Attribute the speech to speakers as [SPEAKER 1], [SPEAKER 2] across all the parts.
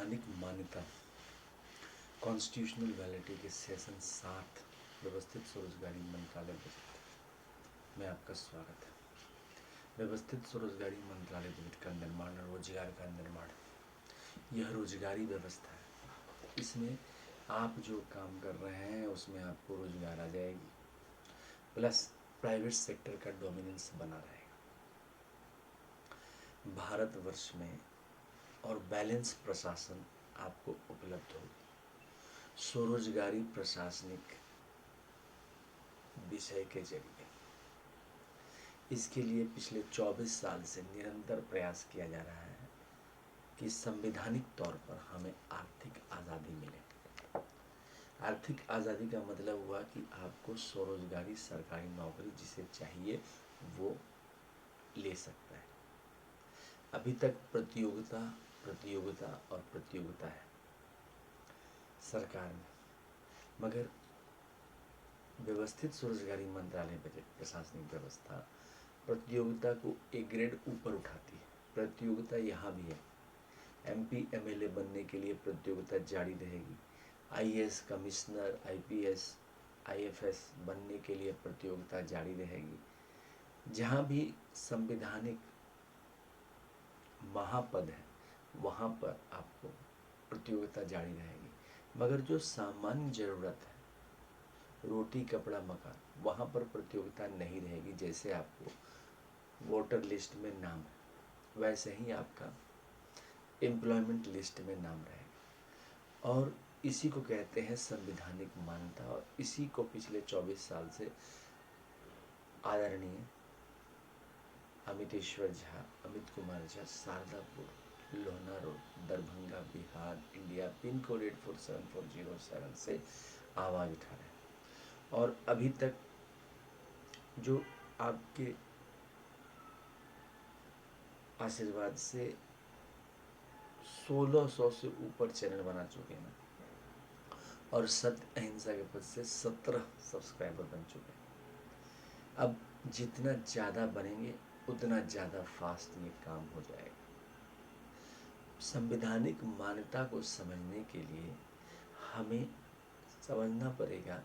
[SPEAKER 1] संवैधानिक मान्यता constitutional validity के सेशन 7 व्यवस्थित स्वरोजगारी मंत्रालय बजट में आपका स्वागत है। व्यवस्थित स्वरोजगारी मंत्रालय बजट का निर्माण रोजगार का निर्माण, यह रोजगारी व्यवस्था है। इसमें आप जो काम कर रहे हैं उसमें आपको रोजगार आ जाएगी, प्लस प्राइवेट सेक्टर का डोमिनेंस बना रहेगा भारतवर्ष में, और बैलेंस प्रशासन आपको उपलब्ध होगी। स्वरोजगारी प्रशासनिक विषय के जरिए इसके लिए पिछले 24 साल से निरंतर प्रयास किया जा रहा है कि संवैधानिक तौर पर हमें आर्थिक आज़ादी मिले। आर्थिक आज़ादी का मतलब हुआ कि आपको स्वरोजगारी सरकारी नौकरी जिसे चाहिए वो ले सकता है। अभी तक प्रतियोगिता प्रतियोगिता और प्रतियोगिता है सरकार में, मगर व्यवस्थित स्वरोजगारी मंत्रालय बजट प्रशासनिक व्यवस्था प्रतियोगिता को एक ग्रेड ऊपर उठाती है। प्रतियोगिता यहाँ भी है। एमपी एमएलए बनने के लिए प्रतियोगिता जारी रहेगी। आईएएस कमिश्नर, आईपीएस, आईएफएस बनने के लिए प्रतियोगिता जारी रहेगी। जहाँ भी संवैधानिक महापद है वहाँ पर आपको प्रतियोगिता जारी रहेगी, मगर जो सामान्य जरूरत है, रोटी कपड़ा मकान, वहाँ पर प्रतियोगिता नहीं रहेगी। जैसे आपको वोटर लिस्ट में नाम है वैसे ही आपका एम्प्लॉयमेंट लिस्ट में नाम रहेगा, और इसी को कहते हैं संवैधानिक मान्यता। और इसी को पिछले 24 साल से आदरणीय Amiteshwar Jha, Amit Kumar Jha, Shardapur, Lohna road, Darbhanga, Bihar, India, pin code 847407 से आवाज़ उठा रहे हैं। और अभी तक जो आपके आशीर्वाद से 1600 से ऊपर चैनल बना चुके हैं, और सत्य अहिंसा के पद से 17 सब्सक्राइबर बन चुके हैं। अब जितना ज़्यादा बनेंगे उतना ज़्यादा फास्ट ये काम हो जाएगा। संवैधानिक मान्यता को समझने के लिए हमें समझना पड़ेगा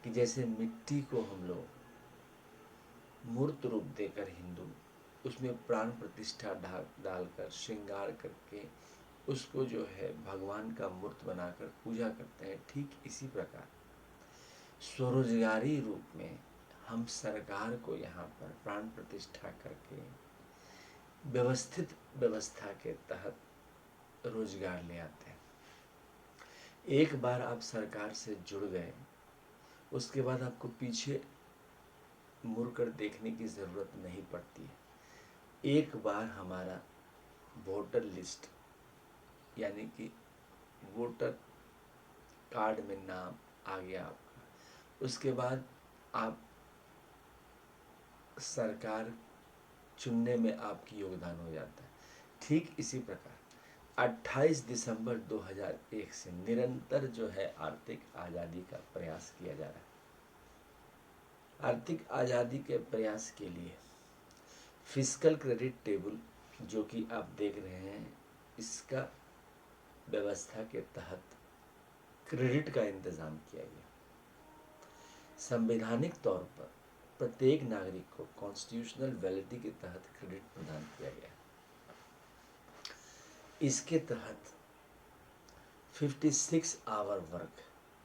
[SPEAKER 1] कि जैसे मिट्टी को हम लोग मूर्त रूप देकर हिंदू उसमें प्राण प्रतिष्ठा डालकर श्रृंगार करके उसको जो है भगवान का मूर्त बनाकर पूजा करते हैं, ठीक इसी प्रकार स्वरोजगारी रूप में हम सरकार को यहाँ पर प्राण प्रतिष्ठा करके व्यवस्थित व्यवस्था के तहत रोजगार ले आते हैं। एक बार आप सरकार से जुड़ गए, उसके बाद आपको पीछे मुड़कर देखने की ज़रूरत नहीं पड़ती है। एक बार हमारा वोटर लिस्ट यानी कि वोटर कार्ड में नाम आ गया आपका, उसके बाद आप सरकार चुनने में आपकी योगदान हो जाता है। ठीक इसी प्रकार 28 दिसंबर 2001 से निरंतर जो है आर्थिक आज़ादी का प्रयास किया जा रहा है। आर्थिक आज़ादी के प्रयास के लिए फिस्कल क्रेडिट टेबल जो कि आप देख रहे हैं, इसका व्यवस्था के तहत क्रेडिट का इंतज़ाम किया गया। संवैधानिक तौर पर प्रत्येक नागरिक को कॉन्स्टिट्यूशनल वैलिडिटी के तहत क्रेडिट प्रदान किया गया। इसके तहत 56 hour work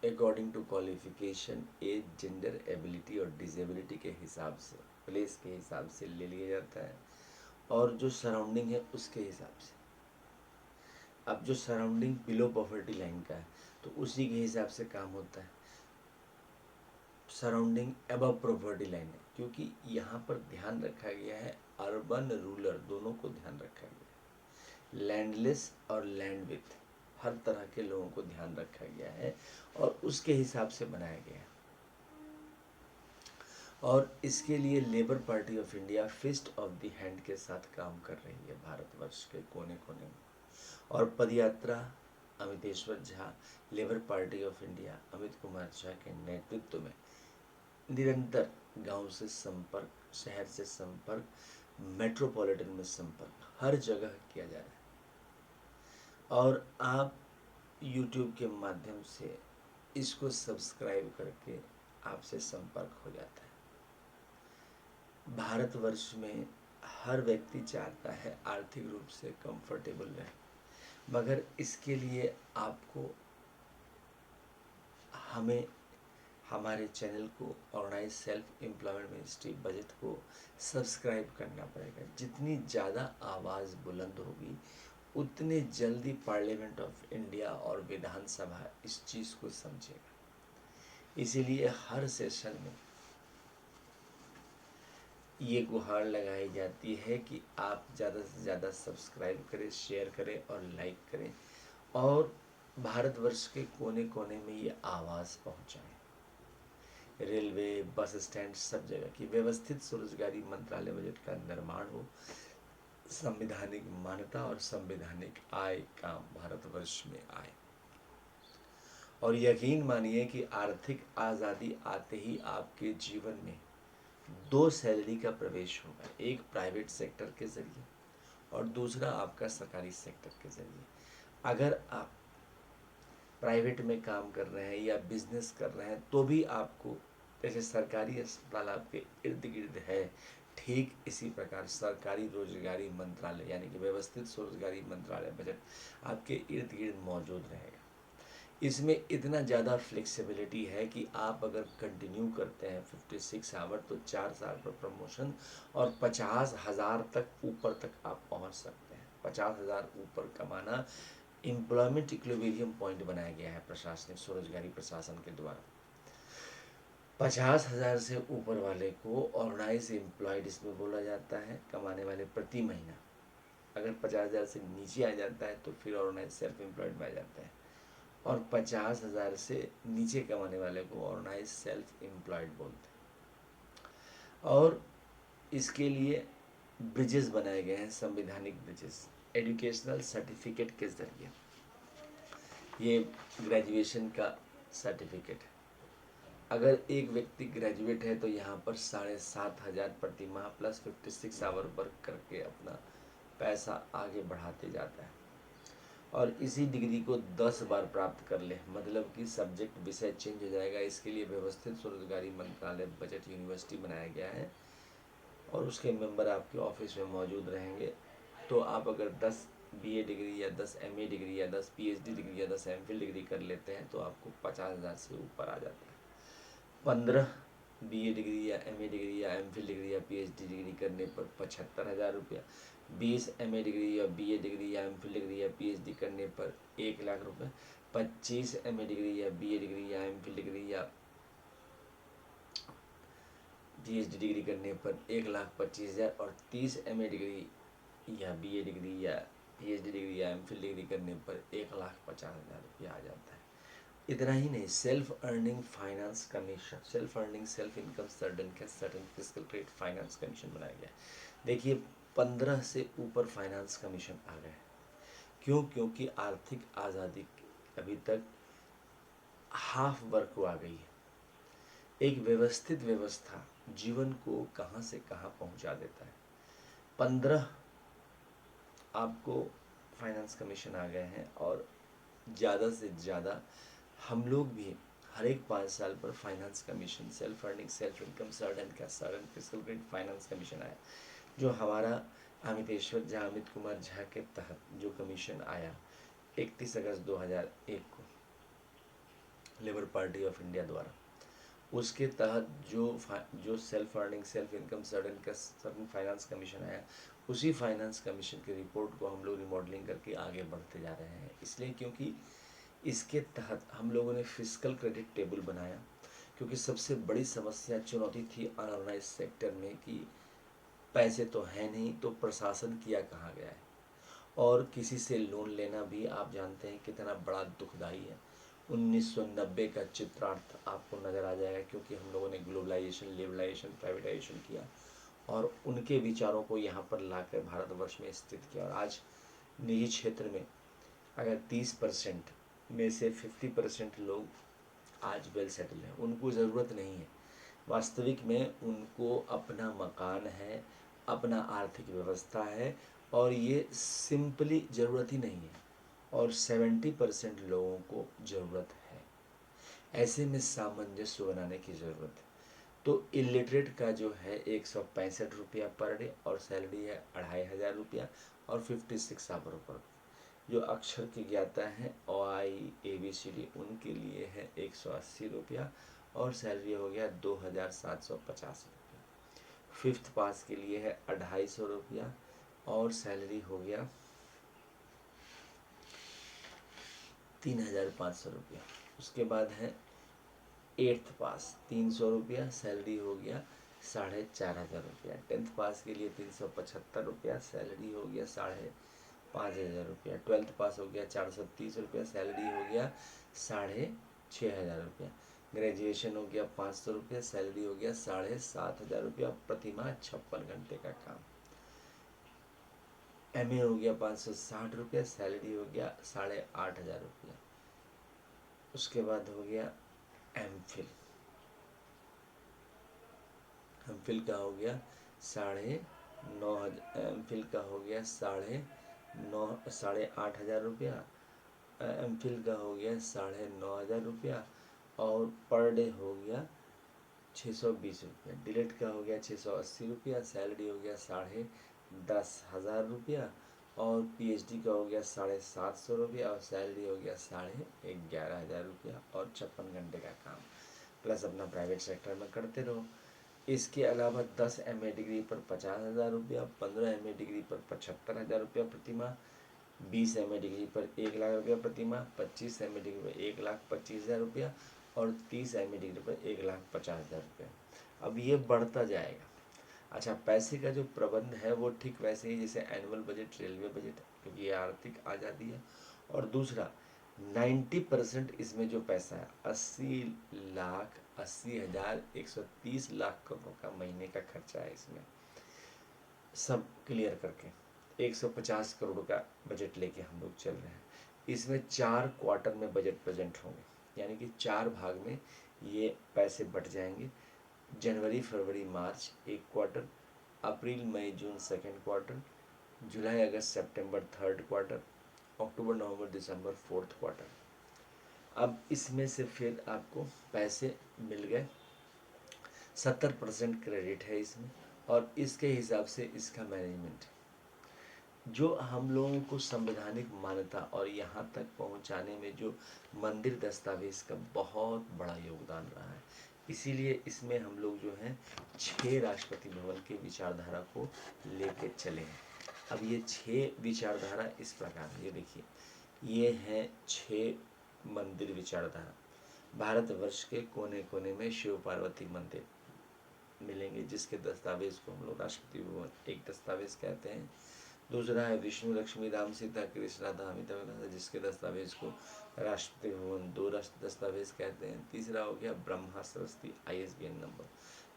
[SPEAKER 1] according to qualification, age, gender, ability और डिसेबिलिटी के हिसाब से, प्लेस के हिसाब से ले लिया जाता है, और जो सराउंडिंग है उसके हिसाब से। अब जो सराउंडिंग बिलो पॉवर्टी लाइन का है तो उसी के हिसाब से काम होता है। सराउंडिंग अबव पॉवर्टी लाइन है, क्योंकि यहाँ पर ध्यान रखा गया है अर्बन रूरल दोनों को ध्यान रखा गया है। लैंडलेस और लैंड विथ हर तरह के लोगों को ध्यान रखा गया है और उसके हिसाब से बनाया गया है। और इसके लिए Labour party of India fist of the hand के साथ काम कर रही है भारतवर्ष के कोने कोने में। और पदयात्रा Amiteshwar Jha, labour party of India Amit Kumar Jha के नेतृत्व में निरंतर गांव से संपर्क, शहर से संपर्क, मेट्रोपॉलिटन में संपर्क हर जगह किया जा रहा है। और आप YouTube के माध्यम से इसको सब्सक्राइब करके आपसे संपर्क हो जाता है। भारतवर्ष में हर व्यक्ति चाहता है आर्थिक रूप से कंफर्टेबल रहे, मगर इसके लिए आपको हमें हमारे चैनल को organise self employment ministry budget को सब्सक्राइब करना पड़ेगा। जितनी ज़्यादा आवाज़ बुलंद होगी उतने जल्दी पार्लियामेंट ऑफ इंडिया और विधानसभा इस चीज़ को समझेगा। इसीलिए हर सेशन में ये गुहार लगाई जाती है कि आप ज़्यादा से ज़्यादा सब्सक्राइब करें, शेयर करें और लाइक करें और भारतवर्ष के कोने कोने में ये आवाज़ पहुंचाएं। रेलवे, बस स्टैंड, सब जगह की व्यवस्थित स्वरोजगारी मंत्रालय बजट का निर्माण हो, संवैधानिक मान्यता और संवैधानिक आय का भारतवर्ष में आए। और यकीन मानिए कि आर्थिक आज़ादी आते ही आपके जीवन में 2 सैलरी का प्रवेश होगा, एक प्राइवेट सेक्टर के जरिए और दूसरा आपका सरकारी सेक्टर के जरिए। अगर आप प्राइवेट में काम कर रहे हैं या बिजनेस कर रहे हैं तो भी आपको, जैसे सरकारी अस्पताल आपके इर्द गिर्द है, ठीक इसी प्रकार सरकारी रोजगारी मंत्रालय यानी कि व्यवस्थित स्वरोजगारी मंत्रालय बजट आपके इर्द गिर्द मौजूद रहेगा। इसमें इतना ज़्यादा फ्लेक्सिबिलिटी है कि आप अगर कंटिन्यू करते हैं 56 आवर तो 4 साल पर प्रमोशन और 50,000 तक ऊपर तक आप पहुंच सकते हैं। 50,000 ऊपर कमाना एम्प्लॉयमेंट इक्विलिब्रियम पॉइंट बनाया गया है प्रशासनिक स्वरोजगारी प्रशासन के द्वारा। 50,000 से ऊपर वाले को ऑर्गेनाइज एम्प्लॉयड इसमें बोला जाता है, कमाने वाले प्रति महीना। अगर 50,000 से नीचे आ जाता है तो फिर ऑर्गेनाइज सेल्फ एम्प्लॉयड में आ जाता है और 50,000 से नीचे कमाने वाले को ऑर्गेनाइज सेल्फ एम्प्लॉयड बोलते हैं। और इसके लिए ब्रिजेस बनाए गए हैं, संवैधानिक ब्रिजेस, एजुकेशनल सर्टिफिकेट के जरिए। ये ग्रेजुएशन का सर्टिफिकेट है। अगर एक व्यक्ति ग्रेजुएट है तो यहाँ पर 7,500 प्रति माह प्लस 56 आवर वर्क करके अपना पैसा आगे बढ़ाते जाता है और इसी डिग्री को 10 बार प्राप्त कर ले, मतलब कि सब्जेक्ट विषय चेंज हो जाएगा। इसके लिए व्यवस्थित स्वरोजगारी मंत्रालय बजट यूनिवर्सिटी बनाया गया है और उसके मेंबर आपके ऑफिस में मौजूद रहेंगे। तो आप अगर 10 BA डिग्री या 10 MA डिग्री या 10 PhD डिग्री या 10 MPhil डिग्री कर लेते हैं तो आपको 50,000 से ऊपर आ जाता है। 15 BA डिग्री या MA डिग्री या MPhil डिग्री या PhD डिग्री करने पर 75,000 रुपया, 20 MA डिग्री या BA डिग्री या MPhil डिग्री या PhD करने पर 1 लाख रुपये, 25 MA डिग्री या BA डिग्री या MPhil डिग्री या PhD डिग्री करने पर 1,25,000 और 30 MA डिग्री या BA डिग्री या PhD डिग्री या MPhil डिग्री करने पर 1,50,000 रुपया आ जाता है। इतना ही नहीं, self earning finance commission, self earning self income certain fiscal credit finance commission बनाया गया। देखिए 15 से ऊपर फाइनेंस कमीशन आ गए। क्यों? क्योंकि आर्थिक आज़ादी अभी तक हाफ वर्क को आ गई है। एक व्यवस्थित व्यवस्था जीवन को कहाँ से कहाँ पहुँचा देता है। 15 आपको फाइनेंस कमीशन आ गए हैं और ज़्यादा से ज़्यादा हम लोग भी हर एक 5 साल पर finance commission, self earning self income certain fiscal credit finance commission आया, जो हमारा अमित कुमार झा के तहत जो कमीशन आया 31 अगस्त 2001 को लेबर पार्टी ऑफ इंडिया द्वारा, उसके तहत जो self earning self income certain finance commission आया, उसी फाइनेंस कमीशन की रिपोर्ट को हम लोग रिमॉडलिंग करके आगे बढ़ते जा रहे हैं। इसलिए क्योंकि इसके तहत हम लोगों ने फिस्कल क्रेडिट टेबल बनाया, क्योंकि सबसे बड़ी समस्या चुनौती थी अनऑर्गेनाइज सेक्टर में कि पैसे तो है नहीं तो प्रशासन किया कहाँ गया है। और किसी से लोन लेना भी आप जानते हैं कितना बड़ा दुखदाई है। 1990 का चित्रार्थ आपको नज़र आ जाएगा, क्योंकि हम लोगों ने ग्लोबलाइजेशन, लिबरलाइजेशन, प्राइवेटाइजेशन किया और उनके विचारों को यहाँ पर लाकर भारतवर्ष में स्थित किया। और आज निजी क्षेत्र में अगर 30% में से 50% लोग आज वेल सेटल हैं, उनको ज़रूरत नहीं है। वास्तविक में उनको अपना मकान है, अपना आर्थिक व्यवस्था है और ये सिंपली ज़रूरत ही नहीं है, और 70% लोगों को ज़रूरत है। ऐसे में सामंजस्य बनाने की ज़रूरत है। तो इलिटरेट का जो है 165 रुपया पर डे और सैलरी है 2500 रुपया और 56 आवर पर। जो अक्षर की ज्ञाता है OIABCD उनके लिए है 180 रुपया और सैलरी हो गया 2750 रुपया। फिफ्थ पास के लिए है 250 रुपया और सैलरी हो गया 3500 रुपया। उसके बाद है एट्थ पास 300 रुपया, सैलरी हो गया 4500 रुपया। टेंथ पास के लिए 375 रुपया, सैलरी हो गया 5500 रुपया। ट्वेल्थ पास हो गया 430 रुपया, सैलरी हो गया 6500 रुपया। ग्रेजुएशन हो गया 500 रुपया, सैलरी हो गया 7500 रुपया प्रतिमाह 56 घंटे का काम। MA हो गया 560 रुपया, सैलरी हो गया 8500 रुपया। उसके बाद हो गया MPhil। MPhil का हो गया 9,500। MPhil का हो गया 8,500 रुपया। MPhil का हो गया 9,500 रुपया और पर डे हो गया 620 रुपया। डिलेट का हो गया 680 रुपया, सैलरी हो गया 10,500 रुपया और PhD का हो गया 750 रुपया और सैलरी हो गया 11,500 रुपया और 56 घंटे का काम प्लस अपना प्राइवेट सेक्टर में करते रहो। इसके अलावा 10 MA डिग्री पर 50,000 रुपया, 15 MA डिग्री पर 75,000 रुपया प्रतिमाह, 20 MA डिग्री पर 1,00,000 रुपया प्रतिमाह, 25 MA डिग्री पर 1,25,000 रुपया और 30 MA डिग्री पर 1,50,000 रुपया। अब ये बढ़ता जाएगा। अच्छा, पैसे का जो प्रबंध है वो ठीक वैसे ही जैसे एनुअल बजट, रेलवे बजट, क्योंकि ये आर्थिक आज़ादी है। और दूसरा 90% इसमें जो पैसा है 80,80,130 लाख करोड़ का महीने का खर्चा है। इसमें सब क्लियर करके 150 करोड़ का बजट लेके हम लोग चल रहे हैं। इसमें 4 क्वार्टर में बजट प्रेजेंट होंगे, यानी कि 4 भाग में ये पैसे बट जाएंगे। जनवरी, फरवरी, मार्च एक क्वार्टर, अप्रैल, मई, जून सेकेंड क्वार्टर, जुलाई, अगस्त, सितंबर थर्ड क्वार्टर, अक्टूबर, नवंबर, दिसंबर फोर्थ क्वार्टर। अब इसमें से फिर आपको पैसे मिल गए। 70% क्रेडिट है इसमें और इसके हिसाब से इसका मैनेजमेंट जो हम लोगों को संवैधानिक मान्यता और यहाँ तक पहुँचाने में जो मंदिर दस्तावेज का बहुत बड़ा योगदान रहा है। इसीलिए इसमें हम लोग जो हैं 6 राष्ट्रपति भवन के विचारधारा को लेके चले हैं। अब ये 6 विचारधारा इस प्रकार, ये देखिए, ये हैं 6 मंदिर विचारधारा। भारतवर्ष के कोने कोने में शिव पार्वती मंदिर मिलेंगे, जिसके दस्तावेज को हम लोग राष्ट्रपति भवन एक दस्तावेज कहते हैं। दूसरा है विष्णु, लक्ष्मी, राम, सीता, कृष्ण, राधा, अमिताभ, जिसके दस्तावेज को राष्ट्रपति भवन 2 दस्तावेज कहते हैं। तीसरा हो गया ब्रह्मा सरस्वती ISBN नंबर,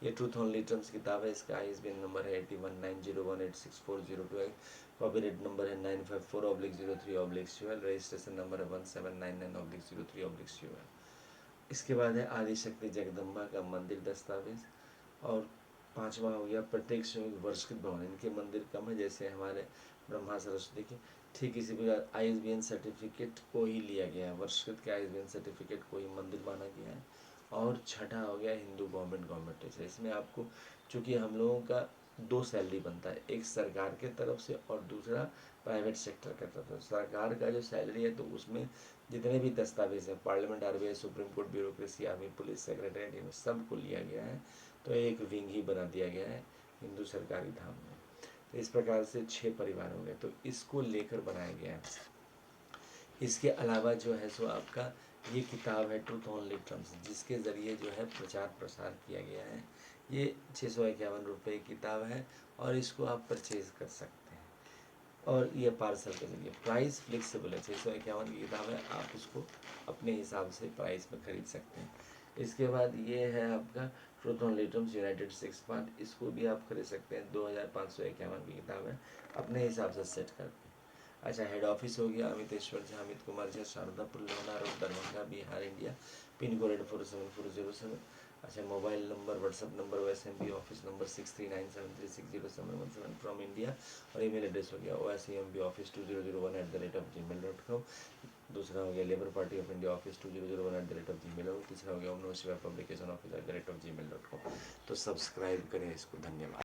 [SPEAKER 1] ये ट्रूथ ओनली टर्म्स किताब है। इसका ISBN नंबर है 8190186402। कॉपीराइट नंबर है 954/03/12। रजिस्ट्रेशन नंबर है 1799/03/12। इसके बाद है आदिशक्ति जगदम्बा का मंदिर दस्तावेज। और 5वां हो गया प्रत्येक वर्षकृत भवन, इनके मंदिर कम है जैसे हमारे ब्रह्मा सरस्वती के। ठीक इसी प्रकार ISBN सर्टिफिकेट को ही लिया गया है, वर्षकृत के ISBN सर्टिफिकेट को ही मंदिर माना गया है। और छठा हो गया हिंदू गवर्नमेंट टीचर। इसमें आपको चूँकि हम लोगों का 2 सैलरी बनता है, एक सरकार के तरफ से और दूसरा प्राइवेट सेक्टर की तरफ से। सरकार का जो सैलरी है तो उसमें जितने भी दस्तावेज हैं, parliament, RBI, supreme court, bureaucracy, army, police, secretariat, इन सब को लिया गया है। तो एक विंग ही बना दिया गया है हिंदू सरकारी धाम में। तो इस प्रकार से 6 परिवार हो गए, तो इसको लेकर बनाया गया है। इसके अलावा जो है सो आपका ये किताब है ट्रूथ ओनली टर्म्स, जिसके ज़रिए जो है प्रचार प्रसार किया गया है। ये 651 रुपये की किताब है और इसको आप परचेज़ कर सकते हैं। और ये पार्सल के जरिए प्राइस फ्लेक्सिबल है, 651 की किताब है, आप इसको अपने हिसाब से प्राइस में खरीद सकते हैं। इसके बाद ये है आपका truth only terms United 6 part, इसको भी आप खरीद सकते हैं। 2551 की किताब है, अपने हिसाब से सेट करके। अच्छा, हेड ऑफिस हो गया Amiteshwar Jha, Amit Kumar Jha, Shardapur, Lohna road, Darbhanga, Bihar, India. Pin code 84747। अच्छा, mobile number, WhatsApp number OSMB office number 6397360717 from India, और ईमेल एड्रेस हो गया OSEMBoffice2001@gmail.com। दूसरा हो गया labour party of India office 2001@gmail.com। तीसरा हो गया ओम नमः शिवाय पब्लिकेशन ऑफिस @gmail.com। तो सब्सक्राइब करें इसको। धन्यवाद।